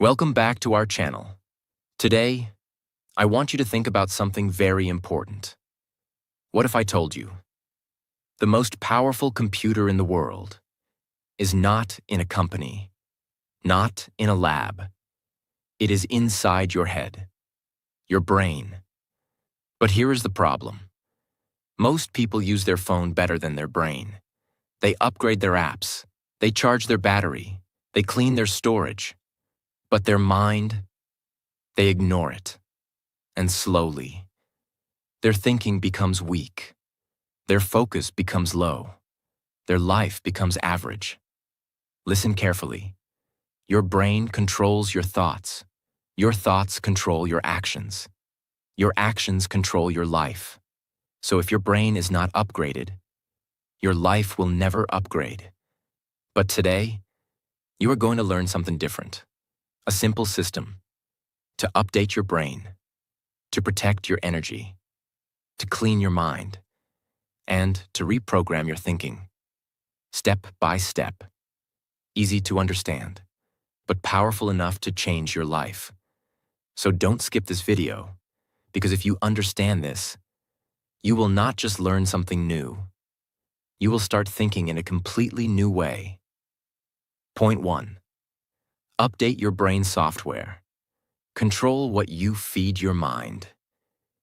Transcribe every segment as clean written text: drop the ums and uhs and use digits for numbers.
Welcome back to our channel. Today, I want you to think about something very important. What if I told you the most powerful computer in the world is not in a company, not in a lab. It is inside your head, your brain. But here is the problem. Most people use their phone better than their brain. They upgrade their apps, they charge their battery, they clean their storage. But their mind, they ignore it. And slowly, their thinking becomes weak. Their focus becomes low. Their life becomes average. Listen carefully. Your brain controls your thoughts. Your thoughts control your actions. Your actions control your life. So if your brain is not upgraded, your life will never upgrade. But today, you are going to learn something different. A simple system to update your brain, to protect your energy, to clean your mind, and to reprogram your thinking. Step by step. Easy to understand, but powerful enough to change your life. So don't skip this video, because if you understand this, you will not just learn something new. You will start thinking in a completely new way. Point 1. Update your brain software. Control what you feed your mind.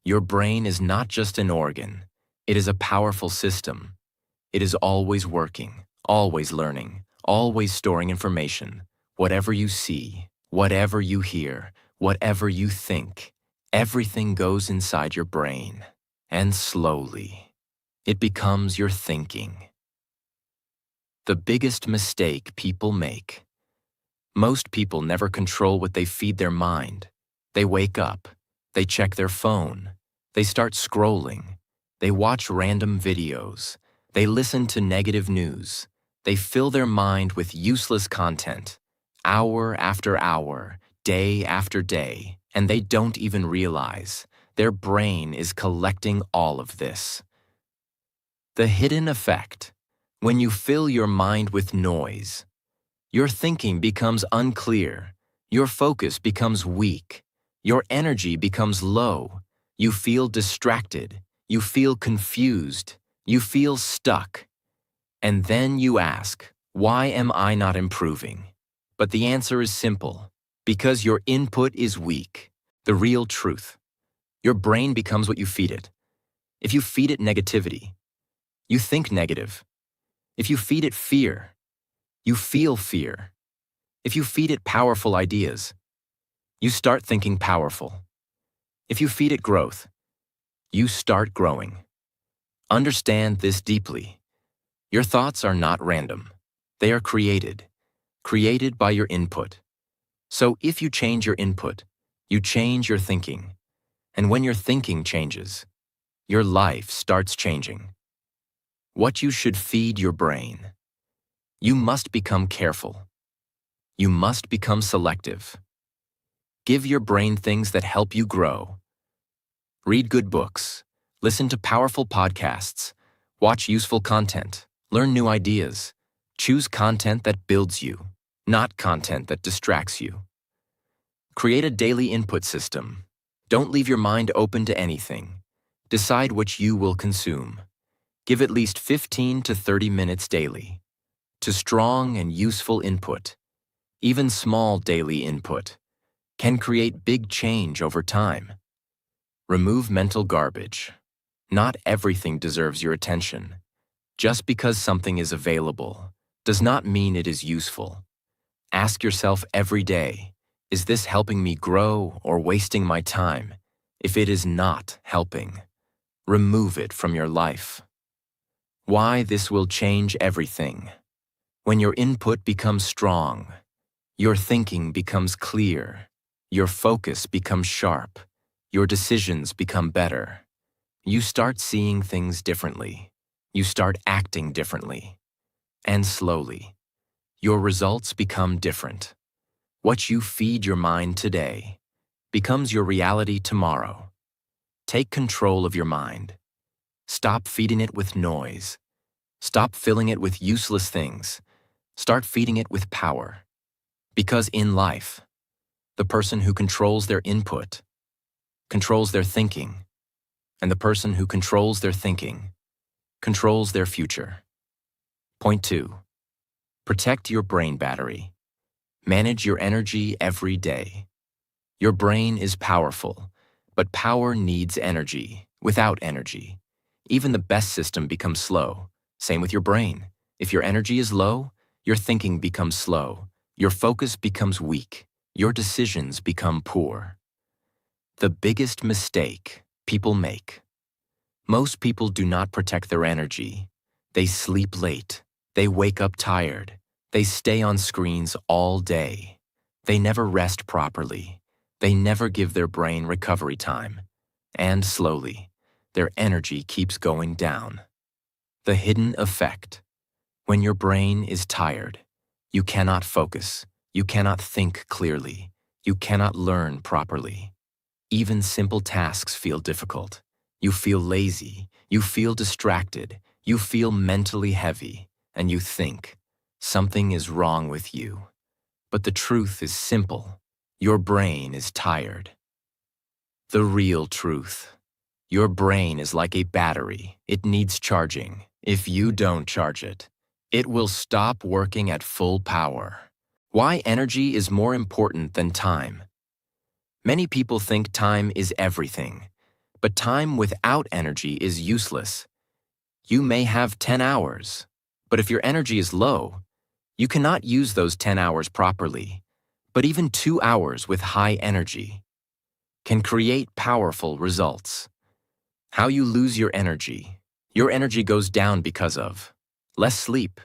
Your brain is not just an organ. It is a powerful system. It is always working, always learning, always storing information. Whatever you see, whatever you hear, whatever you think, everything goes inside your brain. And slowly, it becomes your thinking. The biggest mistake people make. Most people never control what they feed their mind. They wake up, they check their phone, they start scrolling, they watch random videos, they listen to negative news, they fill their mind with useless content, hour after hour, day after day, and they don't even realize their brain is collecting all of this. The hidden effect: when you fill your mind with noise, your thinking becomes unclear, your focus becomes weak, your energy becomes low, you feel distracted, you feel confused, you feel stuck. And then you ask, why am I not improving? But the answer is simple: because your input is weak. The real truth: your brain becomes what you feed it. If you feed it negativity, you think negative. If you feed it fear, you feel fear. If you feed it powerful ideas, you start thinking powerful. If you feed it growth, you start growing. Understand this deeply. Your thoughts are not random. They are created by your input. So if you change your input, you change your thinking. And when your thinking changes, your life starts changing. What you should feed your brain. You must become careful. You must become selective. Give your brain things that help you grow. Read good books, listen to powerful podcasts, watch useful content, learn new ideas. Choose content that builds you, not content that distracts you. Create a daily input system. Don't leave your mind open to anything. Decide what you will consume. Give at least 15 to 30 minutes daily to strong and useful input. Even small daily input can create big change over time. Remove mental garbage. Not everything deserves your attention. Just because something is available does not mean it is useful. Ask yourself every day, is this helping me grow or wasting my time? If it is not helping, remove it from your life. Why this will change everything. When your input becomes strong, your thinking becomes clear, your focus becomes sharp, your decisions become better. You start seeing things differently. You start acting differently. And slowly, your results become different. What you feed your mind today becomes your reality tomorrow. Take control of your mind. Stop feeding it with noise. Stop filling it with useless things. Start feeding it with power. Because in life, The person who controls their input controls their thinking, and the person who controls their thinking controls their future. Point 2. Protect your brain battery. Manage your energy every day. Your brain is powerful, but power needs energy. Without energy, even the best system becomes slow. Same with your brain. If your energy is low, your thinking becomes slow, your focus becomes weak, your decisions become poor. The biggest mistake people make. Most people do not protect their energy. They sleep late. They wake up tired. They stay on screens all day. They never rest properly. They never give their brain recovery time. And slowly, their energy keeps going down. The hidden effect. When your brain is tired, you cannot focus. You cannot think clearly. You cannot learn properly. Even simple tasks feel difficult. You feel lazy. You feel distracted. You feel mentally heavy. And you think, something is wrong with you. But the truth is simple. Your brain is tired. The real truth. Your brain is like a battery. It needs charging. If you don't charge it, it will stop working at full power. Why energy is more important than time. Many people think time is everything, but time without energy is useless. You may have 10 hours, but if your energy is low, you cannot use those 10 hours properly. But even 2 hours with high energy can create powerful results. How you lose your energy. Your energy goes down because of less sleep,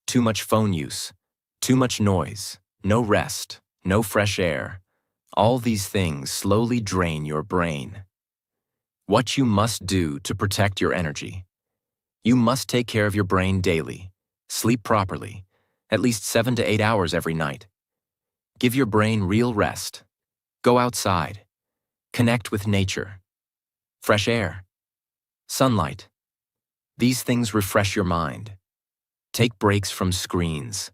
too much phone use, too much noise, no rest, no fresh air. All these things slowly drain your brain. What you must do to protect your energy. You must take care of your brain daily. Sleep properly, at least 7 to 8 hours every night. Give your brain real rest. Go outside. Connect with nature. Fresh air. Sunlight. These things refresh your mind. Take breaks from screens.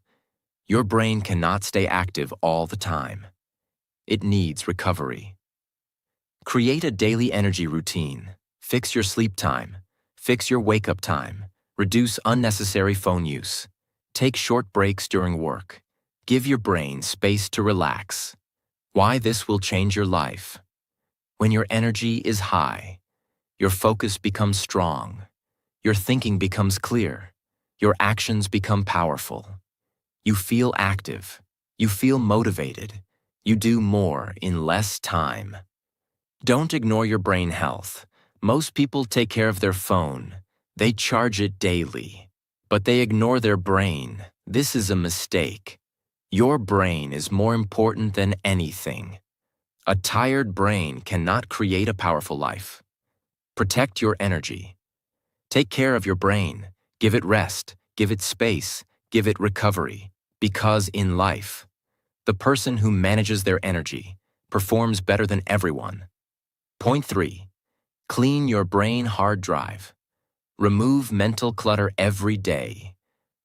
Your brain cannot stay active all the time. It needs recovery. Create a daily energy routine. Fix your sleep time. Fix your wake-up time. Reduce unnecessary phone use. Take short breaks during work. Give your brain space to relax. Why this will change your life. When your energy is high, your focus becomes strong. Your thinking becomes clear. Your actions become powerful. You feel active. You feel motivated. You do more in less time. Don't ignore your brain health. Most people take care of their phone. They charge it daily. But they ignore their brain. This is a mistake. Your brain is more important than anything. A tired brain cannot create a powerful life. Protect your energy. Take care of your brain. Give it rest. Give it space. Give it recovery. Because in life, the person who manages their energy performs better than everyone. Point 3. Clean your brain hard drive. Remove mental clutter every day.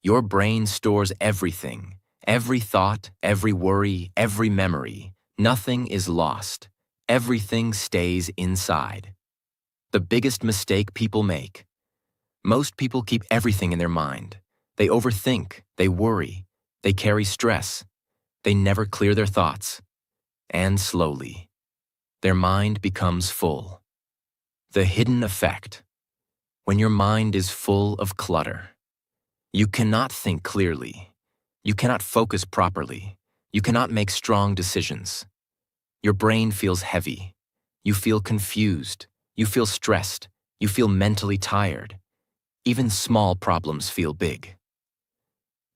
Your brain stores everything. Every thought, every worry, every memory. Nothing is lost. Everything stays inside. The biggest mistake people make. Most people keep everything in their mind. They overthink, they worry, they carry stress. They never clear their thoughts. And slowly, their mind becomes full. The hidden effect. When your mind is full of clutter, you cannot think clearly. You cannot focus properly. You cannot make strong decisions. Your brain feels heavy. You feel confused. You feel stressed. You feel mentally tired. Even small problems feel big.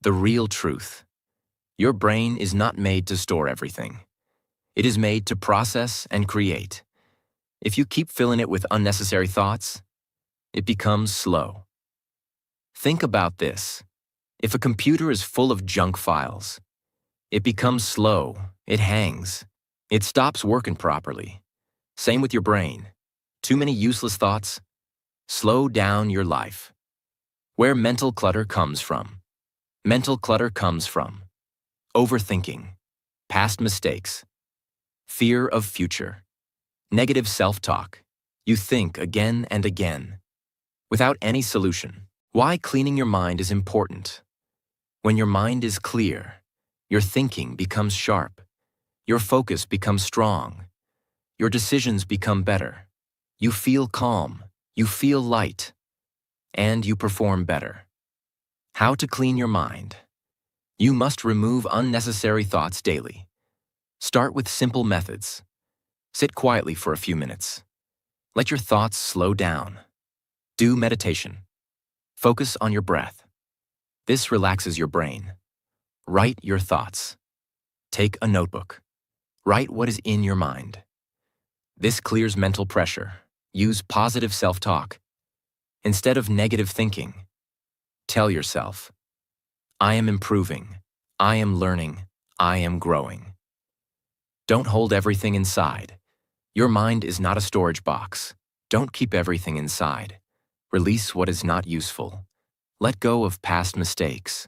The real truth. Your brain is not made to store everything. It is made to process and create. If you keep filling it with unnecessary thoughts, it becomes slow. Think about this. If a computer is full of junk files, it becomes slow, it hangs, it stops working properly. Same with your brain. Too many useless thoughts? Slow down your life. Where mental clutter comes from. Mental clutter comes from overthinking, past mistakes, Fear of future. Negative self-talk. You think again and again, without any solution. Why cleaning your mind is important. When your mind is clear, your thinking becomes sharp, your focus becomes strong, your decisions become better. You feel calm, you feel light, and you perform better. How to clean your mind. You must remove unnecessary thoughts daily. Start with simple methods. Sit quietly for a few minutes. Let your thoughts slow down. Do meditation. Focus on your breath. This relaxes your brain. Write your thoughts. Take a notebook. Write what is in your mind. This clears mental pressure. Use positive self-talk. Instead of negative thinking, tell yourself, I am improving, I am learning, I am growing. Don't hold everything inside. Your mind is not a storage box. Don't keep everything inside. Release what is not useful. Let go of past mistakes.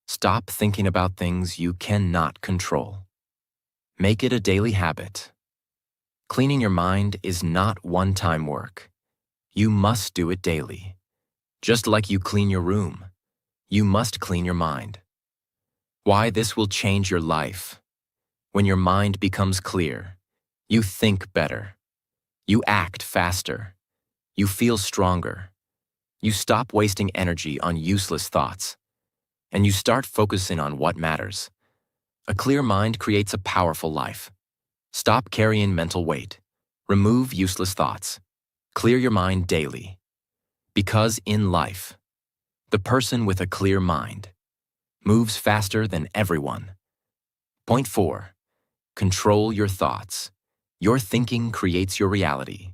Stop thinking about things you cannot control. Make it a daily habit. Cleaning your mind is not one-time work. You must do it daily. Just like you clean your room, you must clean your mind. Why this will change your life. When your mind becomes clear, you think better. You act faster. You feel stronger. You stop wasting energy on useless thoughts. And you start focusing on what matters. A clear mind creates a powerful life. Stop carrying mental weight. Remove useless thoughts. Clear your mind daily. Because in life, the person with a clear mind moves faster than everyone. Point 4. Control your thoughts. Your thinking creates your reality.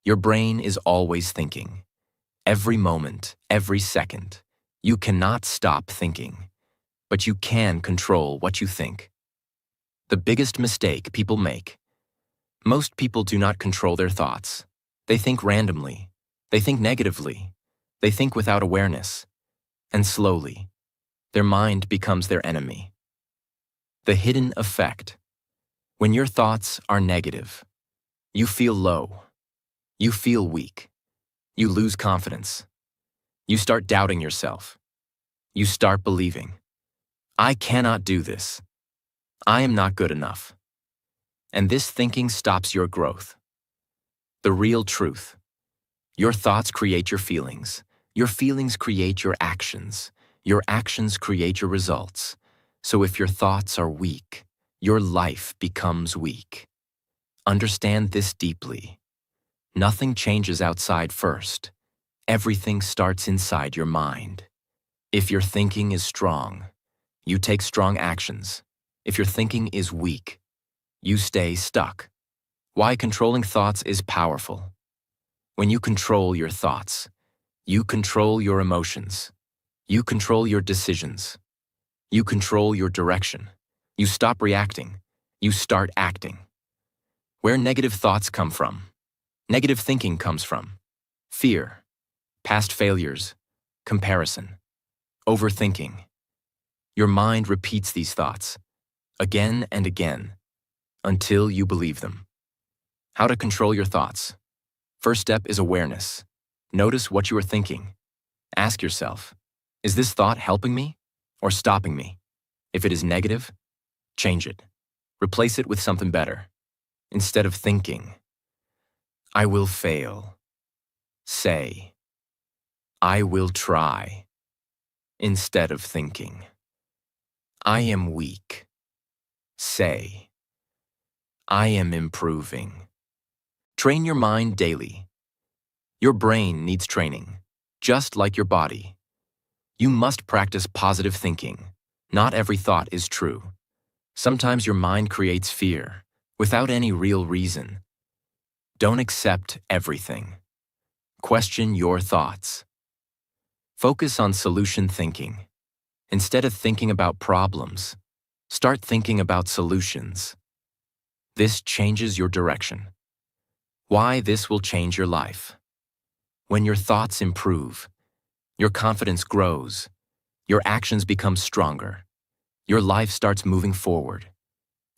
Your brain is always thinking. Every moment, every second. You cannot stop thinking, but you can control what you think. The biggest mistake people make. Most people do not control their thoughts. They think randomly. They think negatively. They think without awareness. And slowly, their mind becomes their enemy. The hidden effect. When your thoughts are negative, you feel low. You feel weak. You lose confidence. You start doubting yourself. You start believing, I cannot do this. I am not good enough. And this thinking stops your growth. The real truth. Your thoughts create your feelings. Your feelings create your actions. Your actions create your results. So if your thoughts are weak, your life becomes weak. Understand this deeply. Nothing changes outside first. Everything starts inside your mind. If your thinking is strong, you take strong actions. If your thinking is weak, you stay stuck. Why controlling thoughts is powerful. When you control your thoughts, you control your emotions. You control your decisions. You control your direction. You stop reacting. You start acting. Where negative thoughts come from. Negative thinking comes from fear, past failures, comparison, overthinking. Your mind repeats these thoughts again and again until you believe them. How to control your thoughts. First step is awareness. Notice what you are thinking. Ask yourself, is this thought helping me or stopping me? If it is negative, change it. Replace it with something better. Instead of thinking, I will fail, say, I will try. Instead of thinking, I am weak, say, I am improving. Train your mind daily. Your brain needs training, just like your body. You must practice positive thinking. Not every thought is true. Sometimes your mind creates fear, without any real reason. Don't accept everything. Question your thoughts. Focus on solution thinking. Instead of thinking about problems, start thinking about solutions. This changes your direction. Why this will change your life. When your thoughts improve, your confidence grows, your actions become stronger, your life starts moving forward.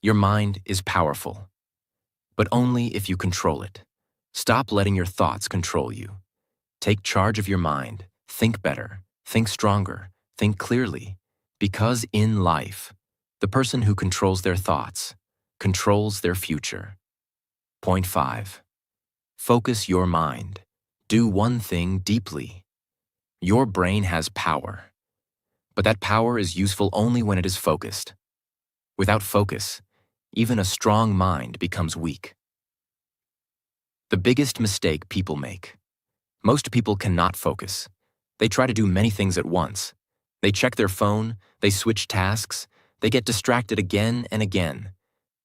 Your mind is powerful, but only if you control it. Stop letting your thoughts control you. Take charge of your mind. Think better, think stronger, think clearly. Because in life, the person who controls their thoughts controls their future. Point 5. Focus your mind. Do one thing deeply. Your brain has power, but that power is useful only when it is focused. Without focus, even a strong mind becomes weak. The biggest mistake people make. Most people cannot focus. They try to do many things at once. They check their phone, they switch tasks, they get distracted again and again.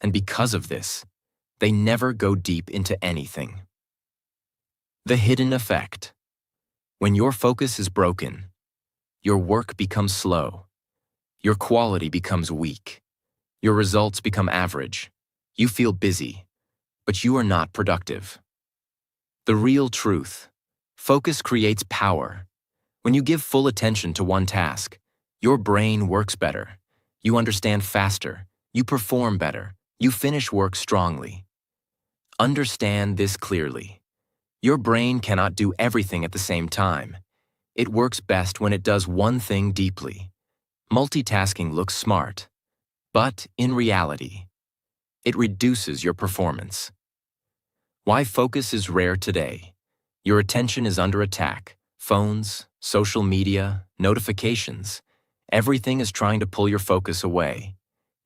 And because of this, they never go deep into anything. The hidden effect. When your focus is broken, your work becomes slow, your quality becomes weak, your results become average, you feel busy, but you are not productive. The real truth. Focus creates power. When you give full attention to one task, your brain works better. You understand faster. You perform better. You finish work strongly. Understand this clearly. Your brain cannot do everything at the same time. It works best when it does one thing deeply. Multitasking looks smart, but in reality, it reduces your performance. Why focus is rare today. Your attention is under attack. Phones, social media, notifications. Everything is trying to pull your focus away.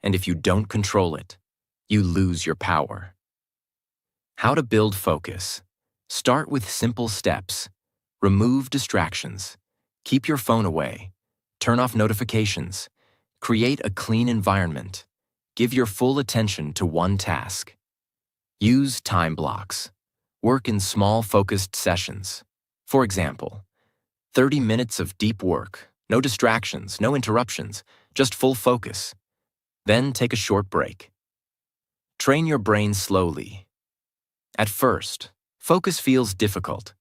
And if you don't control it, you lose your power. How to build focus. Start with simple steps. Remove distractions. Keep your phone away. Turn off notifications. Create a clean environment. Give your full attention to one task. Use time blocks. Work in small, focused sessions. For example, 30 minutes of deep work, no distractions, no interruptions, just full focus. Then take a short break. Train your brain slowly. At first, focus feels difficult.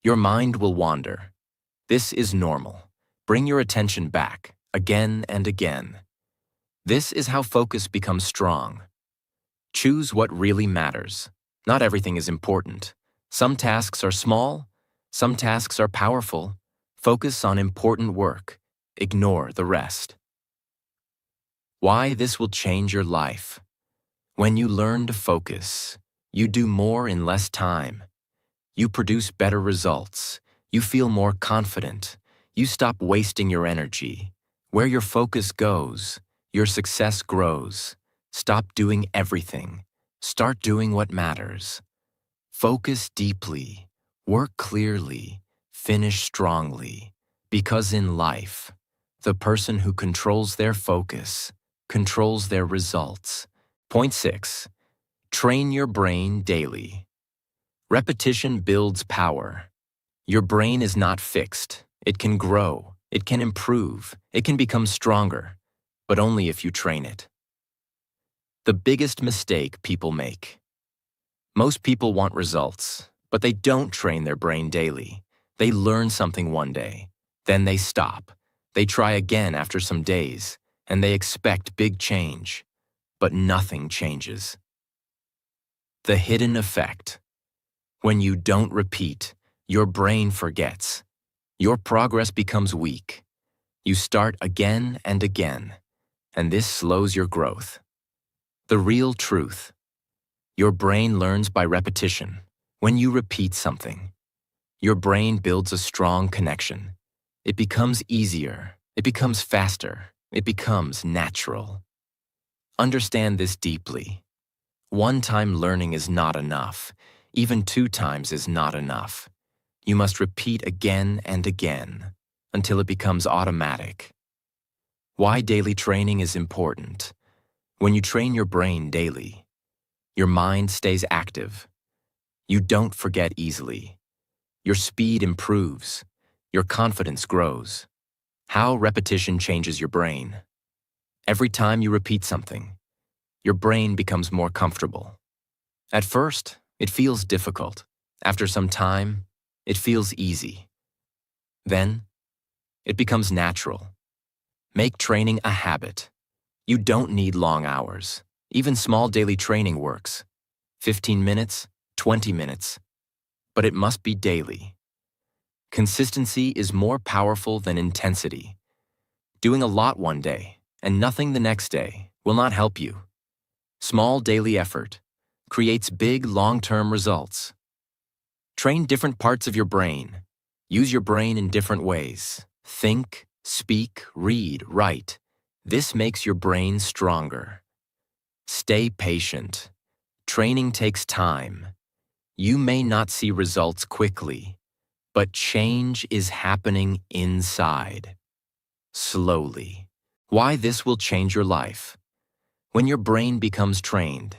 Your mind will wander. This is normal. Bring your attention back, again and again. This is how focus becomes strong. Choose what really matters. Not everything is important. Some tasks are small, some tasks are powerful. Focus on important work. Ignore the rest. Why this will change your life. When you learn to focus, you do more in less time. You produce better results. You feel more confident. You stop wasting your energy. Where your focus goes, your success grows. Stop doing everything. Start doing what matters. Focus deeply. Work clearly. Finish strongly. Because in life, the person who controls their focus controls their results. Point 6. Train your brain daily. Repetition builds power. Your brain is not fixed. It can grow. It can improve. It can become stronger, but only if you train it. The biggest mistake people make. Most people want results, but they don't train their brain daily. They learn something one day, then they stop. They try again after some days, and they expect big change, but nothing changes. The hidden effect. When you don't repeat, your brain forgets. Your progress becomes weak. You start again and again, and this slows your growth. The real truth. Your brain learns by repetition. When you repeat something, your brain builds a strong connection. It becomes easier. It becomes faster. It becomes natural. Understand this deeply. One-time learning is not enough. Even 2 times is not enough. You must repeat again and again until it becomes automatic. Why daily training is important. When you train your brain daily, your mind stays active. You don't forget easily. Your speed improves. Your confidence grows. How repetition changes your brain. Every time you repeat something, your brain becomes more comfortable. At first, it feels difficult. After some time, it feels easy. Then, it becomes natural. Make training a habit. You don't need long hours. Even small daily training works. 15 minutes, 20 minutes. But it must be daily. Consistency is more powerful than intensity. Doing a lot one day and nothing the next day will not help you. Small daily effort creates big long-term results. Train different parts of your brain. Use your brain in different ways. Think, speak, read, write. This makes your brain stronger. Stay patient. Training takes time. You may not see results quickly, but change is happening inside. Slowly. Why this will change your life? When your brain becomes trained,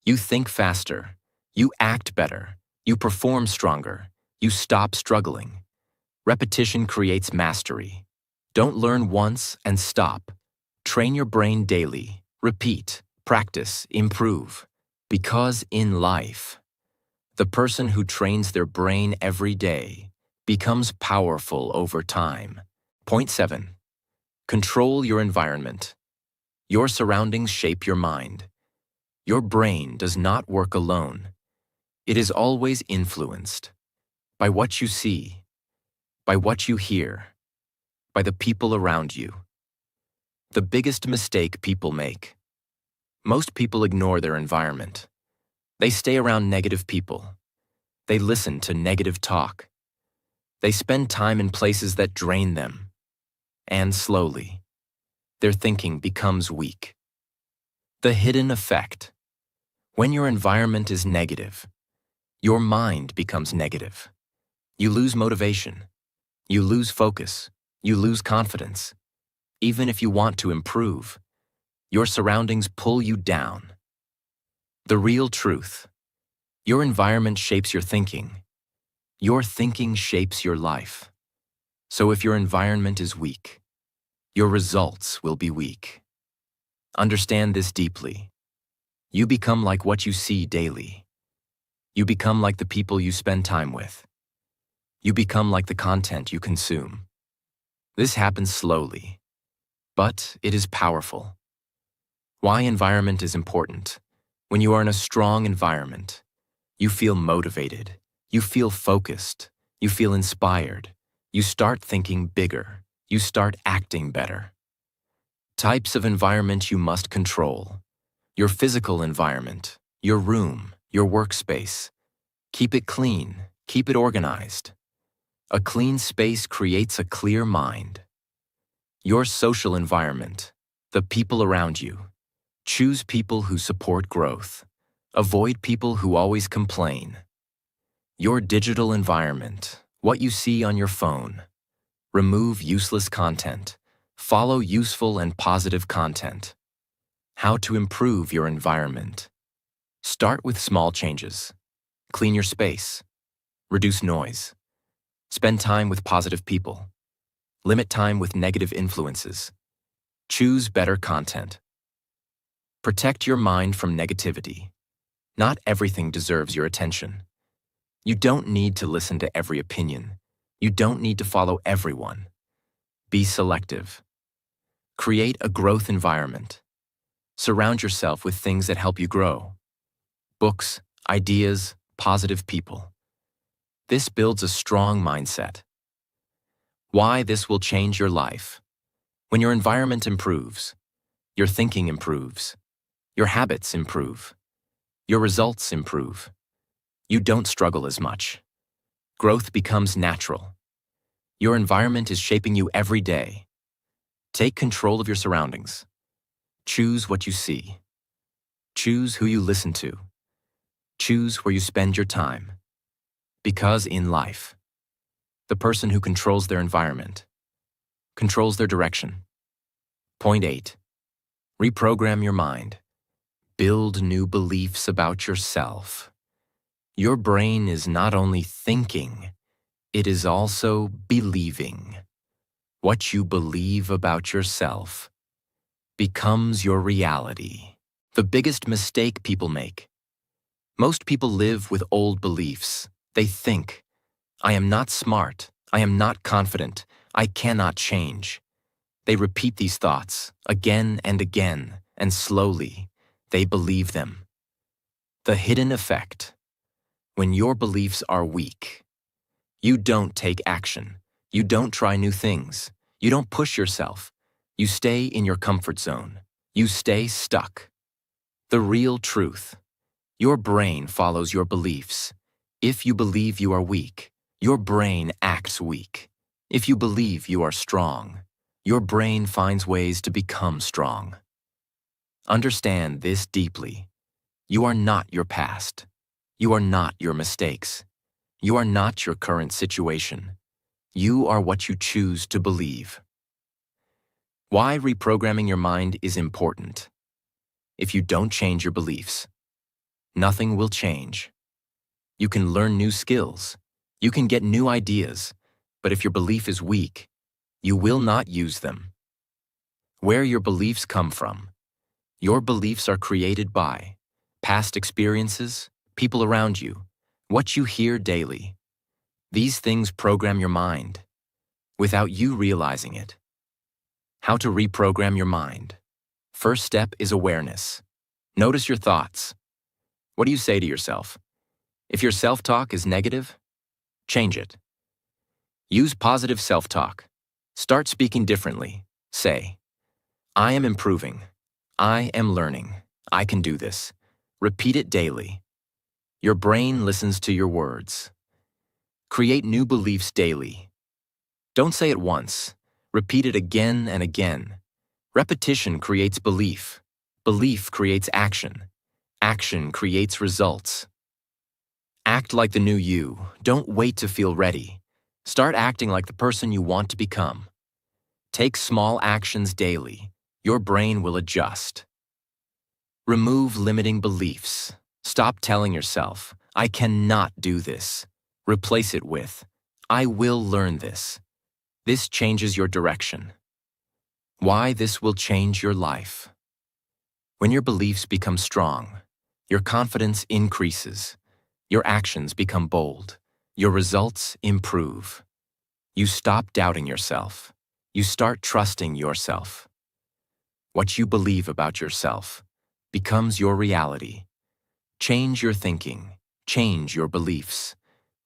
you think faster, you act better, you perform stronger, you stop struggling. Repetition creates mastery. Don't learn once and stop. Train your brain daily. Repeat, practice, improve. Because in life, the person who trains their brain every day becomes powerful over time. Point 7. Control your environment. Your surroundings shape your mind. Your brain does not work alone. It is always influenced by what you see, by what you hear, by the people around you. The biggest mistake people make. Most people ignore their environment. They stay around negative people. They listen to negative talk. They spend time in places that drain them. And slowly, their thinking becomes weak. The hidden effect. When your environment is negative, your mind becomes negative. You lose motivation. You lose focus. You lose confidence. Even if you want to improve, your surroundings pull you down. The real truth. Your environment shapes your thinking. Your thinking shapes your life. So if your environment is weak, your results will be weak. Understand this deeply. You become like what you see daily. You become like the people you spend time with. You become like the content you consume. This happens slowly, but it is powerful. Why environment is important? When you are in a strong environment, you feel motivated, you feel focused, you feel inspired, you start thinking bigger, you start acting better. Types of environment you must control. Your physical environment, your room, your workspace. Keep it clean, keep it organized. A clean space creates a clear mind. Your social environment, the people around you. Choose people who support growth. Avoid people who always complain. Your digital environment, what you see on your phone. Remove useless content. Follow useful and positive content. How to improve your environment. Start with small changes. Clean your space. Reduce noise. Spend time with positive people. Limit time with negative influences. Choose better content. Protect your mind from negativity. Not everything deserves your attention. You don't need to listen to every opinion. You don't need to follow everyone. Be selective. Create a growth environment. Surround yourself with things that help you grow. Books, ideas, positive people. This builds a strong mindset. Why this will change your life. When your environment improves, your thinking improves, your habits improve, your results improve. You don't struggle as much. Growth becomes natural. Your environment is shaping you every day. Take control of your surroundings. Choose what you see. Choose who you listen to. Choose where you spend your time. Because in life, the person who controls their environment controls their direction. Point 8. Reprogram your mind. Build new beliefs about yourself. Your brain is not only thinking, it is also believing. What you believe about yourself becomes your reality. The biggest mistake people make. Most people live with old beliefs. They think, I am not smart, I am not confident, I cannot change. They repeat these thoughts again and again, and slowly, They believe them. The hidden effect. When your beliefs are weak, you don't take action. You don't try new things. You don't push yourself. You stay in your comfort zone. You stay stuck. The real truth. Your brain follows your beliefs. If you believe you are weak, your brain acts weak. If you believe you are strong, your brain finds ways to become strong. Understand this deeply. You are not your past. You are not your mistakes. You are not your current situation. You are what you choose to believe. Why reprogramming your mind is important. If you don't change your beliefs, nothing will change. You can learn new skills. You can get new ideas. But if your belief is weak, you will not use them. Where your beliefs come from. Your beliefs are created by past experiences, people around you, what you hear daily. These things program your mind without you realizing it. How to reprogram your mind. First step is awareness. Notice your thoughts. What do you say to yourself? If your self-talk is negative, change it. Use positive self-talk. Start speaking differently. Say, I am improving. I am learning. I can do this. Repeat it daily. Your brain listens to your words. Create new beliefs daily. Don't say it once. Repeat it again and again. Repetition creates belief. Belief creates action. Action creates results. Act like the new you. Don't wait to feel ready. Start acting like the person you want to become. Take small actions daily. Your brain will adjust. Remove limiting beliefs. Stop telling yourself, I cannot do this. Replace it with, I will learn this. This changes your direction. Why this will change your life. When your beliefs become strong, your confidence increases. Your actions become bold. Your results improve. You stop doubting yourself. You start trusting yourself. What you believe about yourself becomes your reality. Change your thinking. Change your beliefs.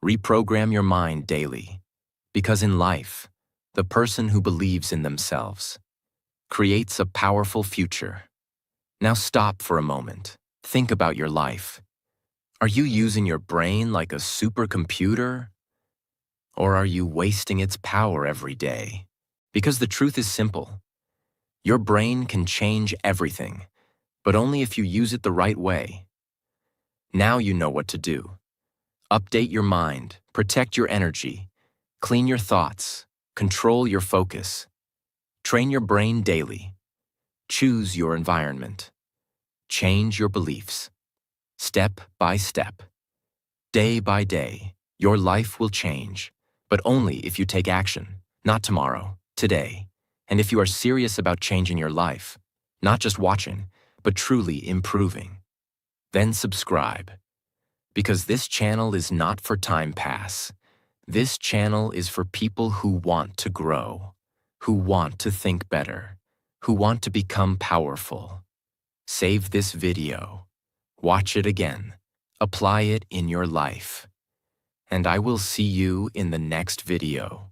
Reprogram your mind daily. Because in life, the person who believes in themselves creates a powerful future. Now stop for a moment. Think about your life. Are you using your brain like a supercomputer? Or are you wasting its power every day? Because the truth is simple. Your brain can change everything, but only if you use it the right way. Now you know what to do. Update your mind, protect your energy, clean your thoughts, control your focus. Train your brain daily. Choose your environment. Change your beliefs. Step by step. Day by day, your life will change, but only if you take action, not tomorrow, today. And if you are serious about changing your life, not just watching, but truly improving. Then subscribe. Because this channel is not for time pass. This channel is for people who want to grow, who want to think better, who want to become powerful. Save this video. Watch it again. Apply it in your life. And I will see you in the next video.